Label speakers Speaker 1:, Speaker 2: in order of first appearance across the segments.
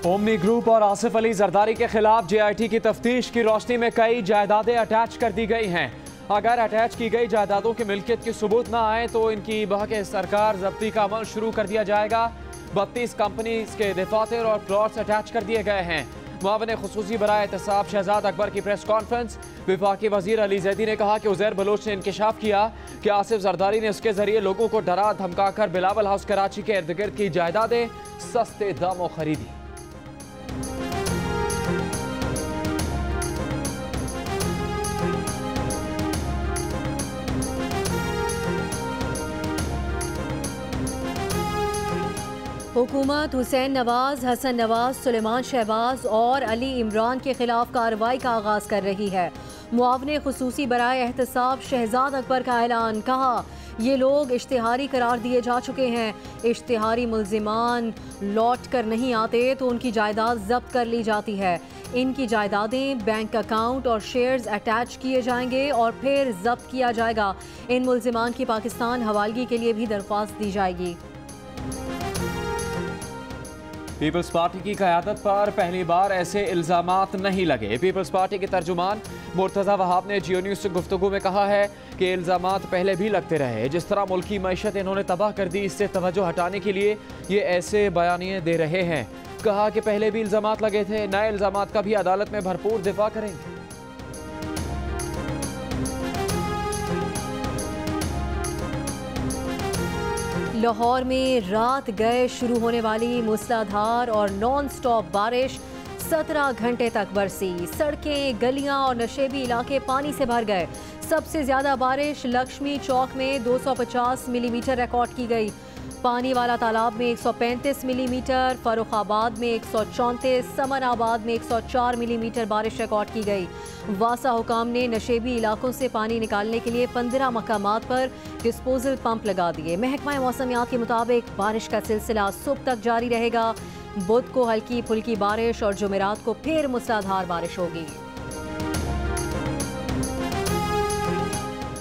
Speaker 1: Omni group और आसिफ अली जरदारी के खिलाफ JIT की तफ्तीश की रोशनी में कई जायदादें अटैच कर दी गई हैं। अगर अटैच की गई जायदादों की मिल्कियत की सबूत ना आए तो इनकी बहके सरकार जब्ती का अमल शुरू कर दिया जाएगा। 32 कंपनी के दफातर और प्लॉट्स अटैच कर दिए गए हैं। मुआवन खुसूसी बराए एहतसाब शहजाद अकबर की प्रेस कॉन्फ्रेंस। वफाकी वजीर अली जैदी ने कहा कि उज़ैर बलोच ने इंकशाफ किया कि आसिफ जरदारी ने उसके जरिए लोगों को डरा धमका कर बिलावल हाउस कराची के इर्द गिर्द की जायदादें सस्ते दामों खरीदी।
Speaker 2: हुकूमत हुसैन नवाज, हसन नवाज, सुलेमान शहबाज और अली इमरान के खिलाफ कार्रवाई का आगाज़ कर रही है। मुआवने खुसूसी बराए एहतसाब शहजाद अकबर का ऐलान। कहा ये लोग इश्तिहारी करार दिए जा चुके हैं। इश्तिहारी मुल्जिमान लौट कर नहीं आते तो उनकी जायदाद जब्त कर ली जाती है। इनकी जायदादें, बैंक अकाउंट और शेयर्स अटैच किए जाएंगे और फिर जब्त किया जाएगा। इन मुल्जिमान की पाकिस्तान हवालगी के लिए भी दरख्वास्त दी जाएगी।
Speaker 1: पीपल्स पार्टी की क़यादत पर पहली बार ऐसे इल्ज़ामात नहीं लगे। पीपल्स पार्टी के तर्जुमान मुर्तज़ा वहाब ने जियो न्यूज़ से गुफ्तगू में कहा है कि इल्ज़ामात पहले भी लगते रहे। जिस तरह मुल्की मईशत इन्होंने तबाह कर दी, इससे तवज्जो हटाने के लिए ये ऐसे बयानिए दे रहे हैं। कहा कि पहले भी इल्ज़ामात लगे थे, नए इल्ज़ामात का भी अदालत में भरपूर दिफा करेंगे।
Speaker 2: लाहौर में रात गए शुरू होने वाली मूसलाधार और नॉन स्टॉप बारिश 17 घंटे तक बरसी। सड़कें, गलियां और नशेबी इलाके पानी से भर गए। सबसे ज्यादा बारिश लक्ष्मी चौक में 250 मिलीमीटर रिकॉर्ड की गई। पानी वाला तालाब में 135 मिलीमीटर, फरुखाबाद में 134, समनाबाद में 104 मिलीमीटर बारिश रिकॉर्ड की गई। वासा हुकाम ने नशेबी इलाकों से पानी निकालने के लिए 15 मकामात पर डिस्पोजल पंप लगा दिए। महकमा मौसमियात के मुताबिक बारिश का सिलसिला सुबह तक जारी रहेगा। बुध को हल्की फुल्की बारिश और जुमेरात को फिर मूसलाधार बारिश होगी।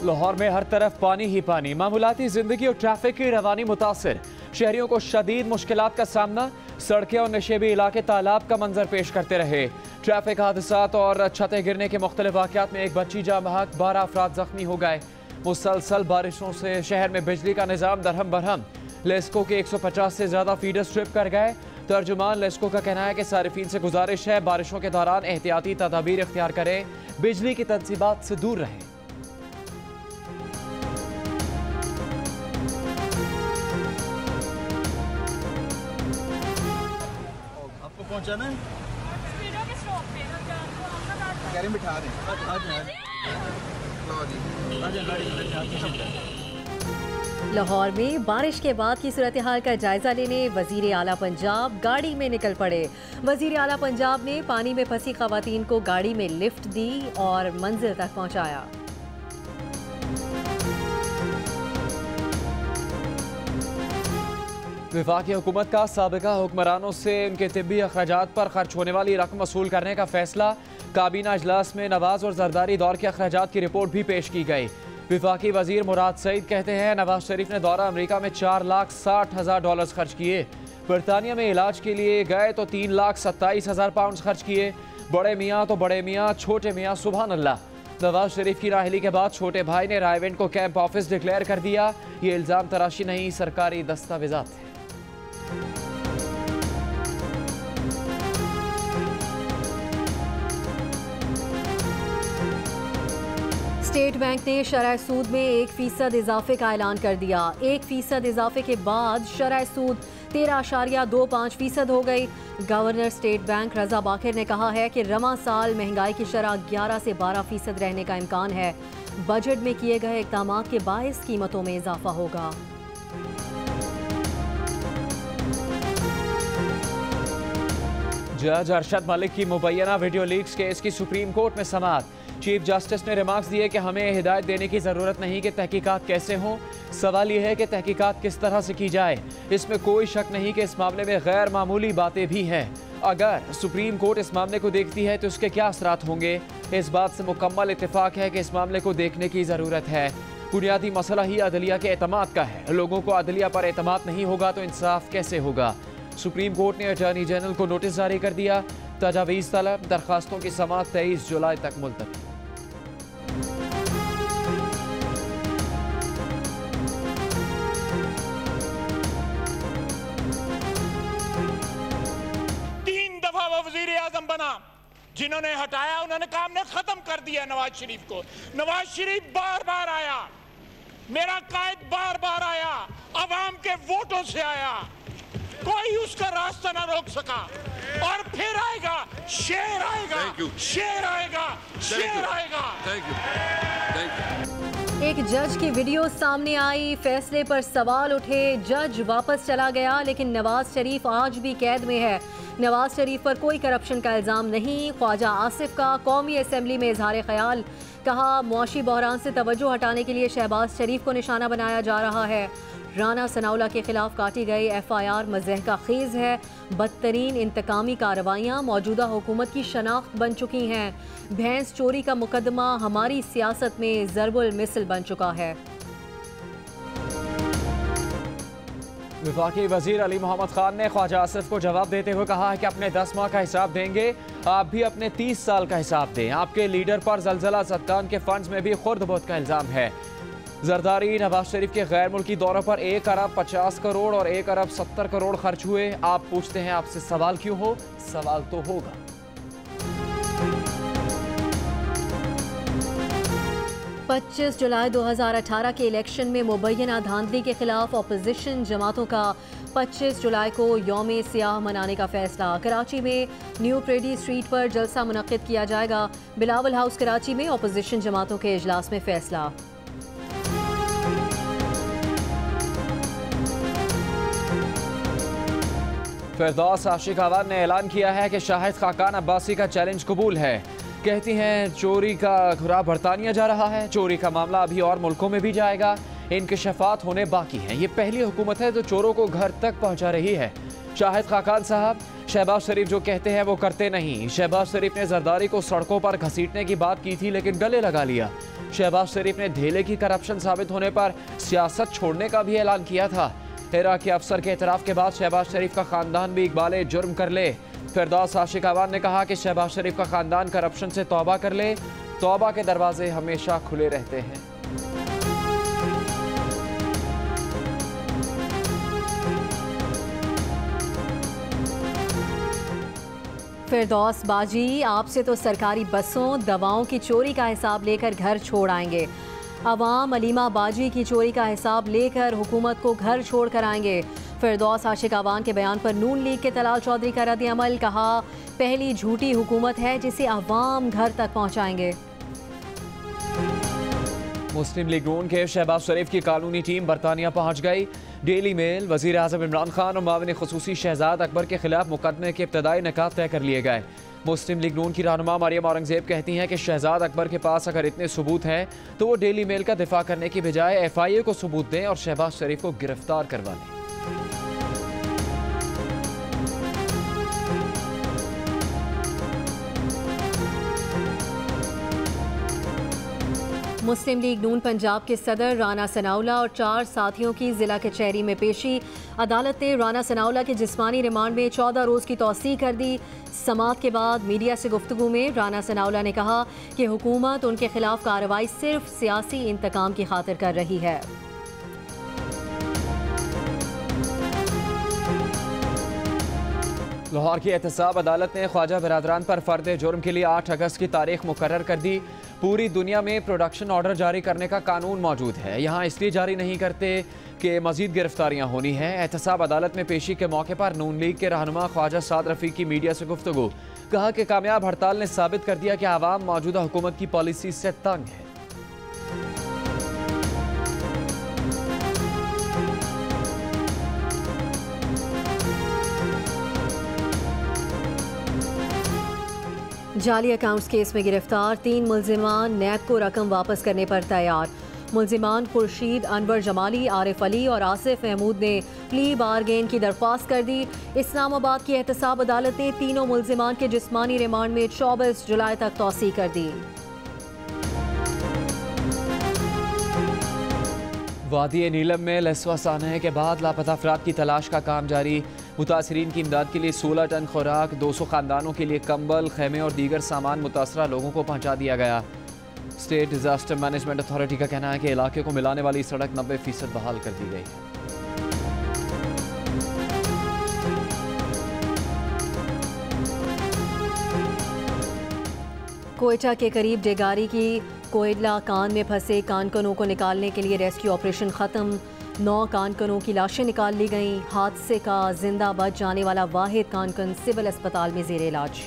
Speaker 1: लाहौर में हर तरफ पानी ही पानी। मामूलाती जिंदगी और ट्रैफिक की रवानी मुतासिर। शहरियों को शदीद मुश्किलात का सामना। सड़कें और नशेबी इलाके तालाब का मंजर पेश करते रहे। ट्रैफिक हादसात और छतें गिरने के मुख्तलिफ वाक़यात में एक बच्ची जाँ बहक, 12 अफराद जख्मी हो गए। मुसलसल बारिशों से शहर में बिजली का निज़ाम दरहम बरहम। लेस्को के 150 से ज़्यादा फीडर स्ट्रिप कर गए। तर्जुमान लेस्को का कहना है कि सारिफीन से गुजारिश है बारिशों के दौरान एहतियाती तदाबीर इख्तियार करें, बिजली की तनसीबात से दूर रहें।
Speaker 3: पहुंचाना है बिठा
Speaker 2: लाहौर में बारिश के बाद की सूरत हाल का जायजा लेने वजीर आला पंजाब गाड़ी में निकल पड़े। वजीर आला पंजाब ने पानी में फंसी खवातीन को गाड़ी में लिफ्ट दी और मंजिल तक पहुंचाया।
Speaker 1: वफाकी हुकूमत का साबिका हुक्मरानों से उनके तिब्बी अखराजात पर खर्च होने वाली रकम वसूल करने का फैसला। काबीना अजलास में नवाज और जरदारी दौर के अखराजात की रिपोर्ट भी पेश की गई। वफाकी वजीर मुराद सईद कहते हैं नवाज शरीफ ने दौरा अमरीका में $4,60,000 खर्च किए। बरतानिया में इलाज के लिए गए तो $3,27,000 पाउंड खर्च किए। बड़े मियाँ तो बड़े मियाँ, छोटे मियाँ सुभान अल्लाह। नवाज शरीफ की राहली के बाद छोटे भाई ने रायवेंट को कैंप ऑफिस डिक्लेयर कर दिया। ये इल्ज़ाम तराशी नहीं, सरकारी दस्तावेजात है।
Speaker 2: स्टेट बैंक ने शरह सूद में 1% इजाफे का ऐलान कर दिया। 1% इजाफे के बाद शरह सूद 13.25% हो गई। गवर्नर स्टेट बैंक रजा बाखिर ने कहा है कि रवा साल महंगाई की शरह 11 से 12% रहने का इम्कान है। बजट में किए गए इक़दाम के बायस कीमतों में इजाफा होगा।
Speaker 1: जज अरशद मलिक की मुबैना वीडियो लीक्स केस की सुप्रीम कोर्ट में समाअत। चीफ जस्टिस ने रिमार्क्स दिए कि हमें हिदायत देने की ज़रूरत नहीं कि तहकीकात कैसे हों, सवाल यह है कि तहकीकात किस तरह से की जाए। इसमें कोई शक नहीं कि इस मामले में गैर मामूली बातें भी हैं। अगर सुप्रीम कोर्ट इस मामले को देखती है तो उसके क्या असरात होंगे, इस बात से मुकम्मल इत्तेफाक है कि इस मामले को देखने की ज़रूरत है। बुनियादी मसला ही अदलिया के एतमाद का है। लोगों को अदलिया पर एतमाद नहीं होगा तो इंसाफ कैसे होगा। सुप्रीम कोर्ट ने अटॉर्नी जनरल को नोटिस जारी कर दिया। तजावीज़ तलब दरखास्तों की समाअत 23 जुलाई तक मुलतवी।
Speaker 4: वज़ीर आज़म बना, जिन्होंने हटाया उन्होंने काम ने खत्म कर दिया नवाज शरीफ को। नवाज शरीफ बार बार आया, मेरा कायद बार बार आया, अवाम के वोटों से आया, कोई उसका रास्ता ना रोक सका। और फिर आएगा, शेर आएगा, शेर आएगा, शेर आएगा।
Speaker 2: एक जज की वीडियो सामने आई, फैसले पर सवाल उठे, जज वापस चला गया, लेकिन नवाज शरीफ आज भी कैद में है। नवाज शरीफ पर कोई करप्शन का इल्ज़ाम नहीं। ख्वाजा आसिफ का कौमी असम्बली में इजहार ख्याल, कहा मुआशी बहरान से तवज्जो हटाने के लिए शहबाज शरीफ को निशाना बनाया जा रहा है। राना सनाउल्लाह के खिलाफ काटी गई FIR मज़हका खेज़ है। बदतरीन इंतकामी कार्रवाइयाँ मौजूदा हुकूमत की शनाख्त बन चुकी हैं। भैंस चोरी का मुकदमा हमारी सियासत में ज़रबुल मिसल बन चुका है।
Speaker 1: वफाकी वज़ीर अली मोहम्मद खान ने ख्वाजा आसिफ को जवाब देते हुए कहा है कि अपने 10 माह का हिसाब देंगे, आप भी अपने 30 साल का हिसाब दें। आपके लीडर पर ज़लज़ला ज़दगान के फंड्स में भी खुर्द बुर्द का इल्ज़ाम है। जरदारी नवाज शरीफ के गैर मुल्की दौरों पर 1 अरब 50 करोड़ और 1 अरब 70 करोड़ खर्च हुए। आप पूछते हैं आपसे सवाल क्यों हो? सवाल तो होगा।
Speaker 2: 25 जुलाई 2018 के इलेक्शन में मुबैना धांधली के खिलाफ अपोजिशन जमातों का 25 जुलाई को यौम सियाह मनाने का फैसला। कराची में न्यू प्रेडी स्ट्रीट पर जलसा मुनक्किद किया जाएगा। बिलावल हाउस कराची में अपोजिशन जमातों के इजलास में फैसला।
Speaker 1: फिरदौस आशिक अवान ने ऐलान किया है कि शाहिद खाकान अब्बासी का चैलेंज कबूल है। कहती हैं चोरी का खुरा बरतानिया जा रहा है, चोरी का मामला अभी और मुल्कों में भी जाएगा, इंकशाफात होने बाकी हैं। ये पहली हुकूमत है जो चोरों को घर तक पहुंचा रही है। शाहिद खाकान साहब, शहबाज शरीफ जो कहते हैं वो करते नहीं। शहबाज शरीफ ने जरदारी को सड़कों पर घसीटने की बात की थी लेकिन गले लगा लिया। शहबाज शरीफ ने धेले की करप्शन साबित होने पर सियासत छोड़ने का भी ऐलान किया था। हेरा के अफसर के एतराफ़ के बाद शहबाज शरीफ का ख़ानदान भी इकबाल जुर्म कर ले। फिरदौस आशिक अवान ने कहा कि शहबाज शरीफ का ख़ानदान करप्शन से तौबा कर ले। तौबा के दरवाजे हमेशा खुले रहते हैं।
Speaker 2: फिरदौस बाजी, आपसे तो सरकारी बसों दवाओं की चोरी का हिसाब लेकर घर छोड़ आएंगे। अवाम अलीमा बाजी की चोरी का हिसाब लेकर हुकूमत को घर छोड़ कर आएंगे। फिरदौस आशिक अवान के बयान पर नून लीग के तलाल चौधरी का रद्द अमल, कहा पहली झूठी हुकूमत है जिसे अवाम घर तक पहुँचाएंगे।
Speaker 1: मुस्लिम लीग नून के शहबाज शरीफ की कानूनी टीम बरतानिया पहुँच गई। डेली मेल, वज़ीर आज़म इमरान खान और माविन ख़ुसूसी शहजाद अकबर के खिलाफ मुकदमे के इब्तदाई निकात तय कर लिए गए। मुस्लिम लीग नून की रहनुमा मरियम औरंगज़ेब कहती हैं कि शहजाद अकबर के पास अगर इतने सबूत हैं तो वो डेली मेल का दिफा करने की बजाय FIA को सबूत दें और शहबाज शरीफ को गिरफ्तार करवा लें।
Speaker 2: मुस्लिम लीग नून पंजाब के सदर राना सनाउल्लाह और 4 साथियों की जिला कचहरी में पेशी। अदालत ने राना सनाउल्लाह के जिस्मानी रिमांड में 14 रोज़ की तौसीह कर दी। समाअत के बाद मीडिया से गुफ्तगू में राना सनाउल्लाह ने कहा कि हुकूमत उनके खिलाफ कार्रवाई सिर्फ सियासी इंतकाम की खातिर कर रही है।
Speaker 1: लाहौर की एहतसाब अदालत ने ख्वाजा बिरादरान पर फर्द जुर्म के लिए 8 अगस्त की तारीख मुकर्रर कर दी। पूरी दुनिया में प्रोडक्शन ऑर्डर जारी करने का कानून मौजूद है, यहाँ इसलिए जारी नहीं करते कि मजीद गिरफ्तारियाँ होनी हैं। एहतसाब अदालत में पेशी के मौके पर नून लीग के रहनुमा ख्वाजा साद रफ़ी की मीडिया से गुफ्तगू, कहा कि कामयाब हड़ताल ने साबित कर दिया कि आवाम मौजूदा हुकूमत की पॉलिसी से तंग है।
Speaker 2: जाली अकाउंट्स केस में गिरफ्तार 3 मुल्जिमान नैब को रकम वापस करने पर तैयार। मुल्जिमान खुर्शीद, अनवर जमाली, आरिफ अली और आसिफ महमूद ने प्ली बारगेन की दरख्वास्त कर दी। इस्लामाबाद की एहतसाब अदालत ने तीनों मुल्जिमान के जिस्मानी रिमांड में 24 जुलाई तक तौसीह कर दी। वादी नीलम में लसवा सानहे के बाद लापता अफराद की तलाश का काम जारी।
Speaker 1: मुतासरीन की इमदाद के लिए 16 टन खुराक, 200 खानदानों के लिए कंबल, खेमे और दीगर सामान मुतासरा लोगों को पहुँचा दिया गया। स्टेट डिजास्टर मैनेजमेंट अथॉरिटी का कहना है कि इलाके को मिलाने वाली सड़क 90% बहाल कर दी गई है।
Speaker 2: कोयटा के करीब डेगारी की कोयला कान में फंसे कानकनों को निकालने के लिए रेस्क्यू ऑपरेशन खत्म। 9 कानकनों की लाशें निकाल ली गईं। हादसे का जिंदा बच जाने वाला वाहिद कानकन सिविल अस्पताल में जेर इलाज।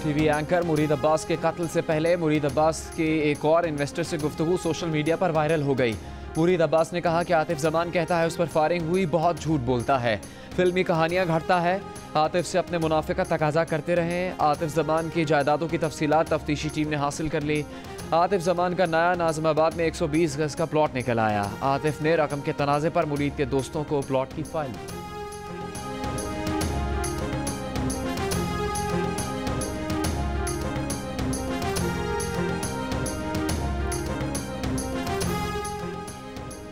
Speaker 1: टीवी एंकर मुरीद अब्बास के कत्ल से पहले मुरीद अब्बास के एक और इन्वेस्टर से गुफ्तगू सोशल मीडिया पर वायरल हो गई। मुरीद अब्बास ने कहा कि आतिफ जमान कहता है उस पर फायरिंग हुई, बहुत झूठ बोलता है, फिल्मी कहानियां घड़ता है। आतिफ से अपने मुनाफे का तकाजा करते रहें। आतिफ जमान की जायदादों की तफसीलात तफ्तीशी टीम ने हासिल कर ली। आतिफ जमान का नया नाज़िमाबाद में 120 गज का प्लॉट निकल आया। आतिफ ने रकम के तनाज़े पर मुरीद के दोस्तों को प्लॉट की फाइल दी।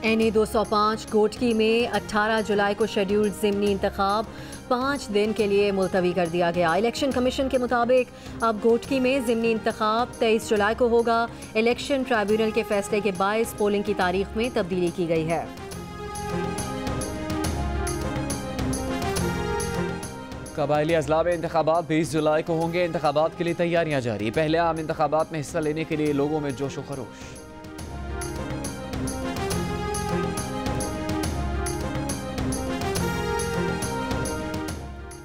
Speaker 2: NA 205 गोटकी में 18 जुलाई को शेड्यूल्ड ज़िमनी इंतखाब 5 दिन के लिए मुलतवी कर दिया गया। इलेक्शन कमीशन के मुताबिक अब गोटकी में ज़िमनी इंतखाब 23 जुलाई को होगा। इलेक्शन ट्राइब्यूनल के फैसले के बायस पोलिंग की तारीख में तब्दीली की गई है।
Speaker 1: कबायली अजला में इंतखाबात 20 जुलाई को होंगे। इंतखाबात के लिए तैयारियां जारी। पहले आम इंतखाबात में हिस्सा लेने के लिए लोगों में जोश व खरोश।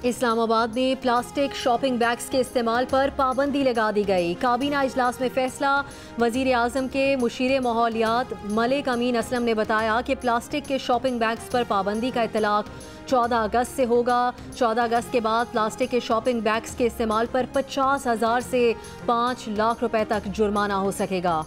Speaker 2: इस्लामाबाद में प्लास्टिक शॉपिंग बैग्स के इस्तेमाल पर पाबंदी लगा दी गई। काबीना इजलास में फैसला। वजीर आजम के मुशीर माहौलियात मलिक अमीन असलम ने बताया कि प्लास्टिक के शॉपिंग बैग्स पर पाबंदी का इतलाक 14 अगस्त से होगा। 14 अगस्त के बाद प्लास्टिक के शॉपिंग बैग्स के इस्तेमाल पर 50,000 से 5 लाख रुपए तक जुर्माना हो सकेगा।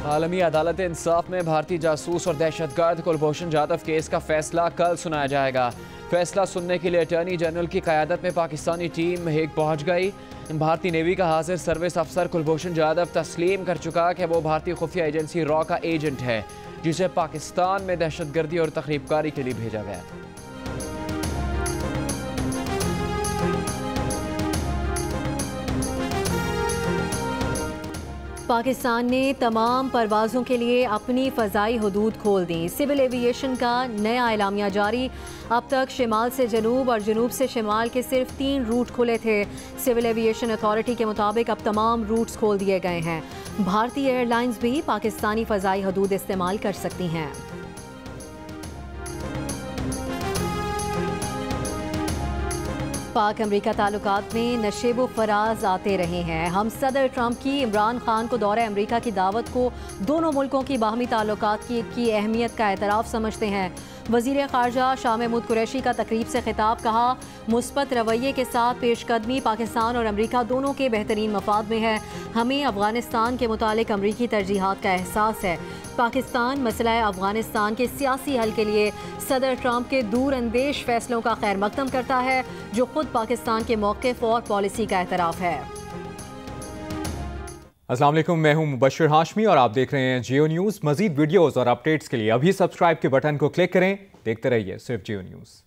Speaker 1: आलमी अदालत इंसाफ में भारतीय जासूस और दहशतगर्द कुलभूषण जाधव केस का फैसला कल सुनाया जाएगा। फैसला सुनने के लिए अटॉर्नी जनरल की क़यादत में पाकिस्तानी टीम हेग पहुंच गई। भारतीय नेवी का हाजिर सर्विस अफसर कुलभूषण जाधव तस्लीम कर चुका कि वो भारतीय खुफिया एजेंसी रॉ का एजेंट है, जिसे पाकिस्तान में दहशतगर्दी और तखरीबकारी के लिए भेजा गया।
Speaker 2: पाकिस्तान ने तमाम परवाज़ों के लिए अपनी फ़ज़ाई हदूद खोल दी। सिविल एविएशन का नया एलामिया जारी। अब तक शिमाल से जनूब और जनूब से शिमाल के सिर्फ 3 रूट खुले थे। सिविल एविएशन अथॉरिटी के मुताबिक अब तमाम रूट्स खोल दिए गए हैं। भारतीय एयरलाइंस भी पाकिस्तानी फ़ज़ाई हदूद इस्तेमाल कर सकती हैं। पाक अमरीका ताल्लुकात में नशेबो फराज आते रहे हैं। हम सदर ट्रंप की इमरान खान को दौरे अमरीका की दावत को दोनों मुल्कों की बाहमी ताल्लुकात की अहमियत का एतराफ़ समझते हैं। वज़ीर ख़ारजा शाह महमूद कुरैशी का तकरीब से खिताब। कहा, मुस्बत रवैये के साथ पेशकदमी पाकिस्तान और अमरीका दोनों के बेहतरीन मफाद में है। हमें अफ़गानिस्तान के मुतालिक अमरीकी तरजीहात का एहसास है। पाकिस्तान मसला अफ़गानिस्तान के सियासी हल के लिए सदर ट्रंप के दूर अंदेश फैसलों का खैर मकदम करता है, जो खुद पाकिस्तान के मौक़िफ़ और पॉलिसी का एतराफ़ है।
Speaker 5: अस्सलाम वालेकुम, मैं हूं मुबश्शिर हाशमी और आप देख रहे हैं जियो न्यूज़। मज़ीद वीडियोज़ और अपडेट्स के लिए अभी सब्सक्राइब के बटन को क्लिक करें। देखते रहिए सिर्फ जियो न्यूज़।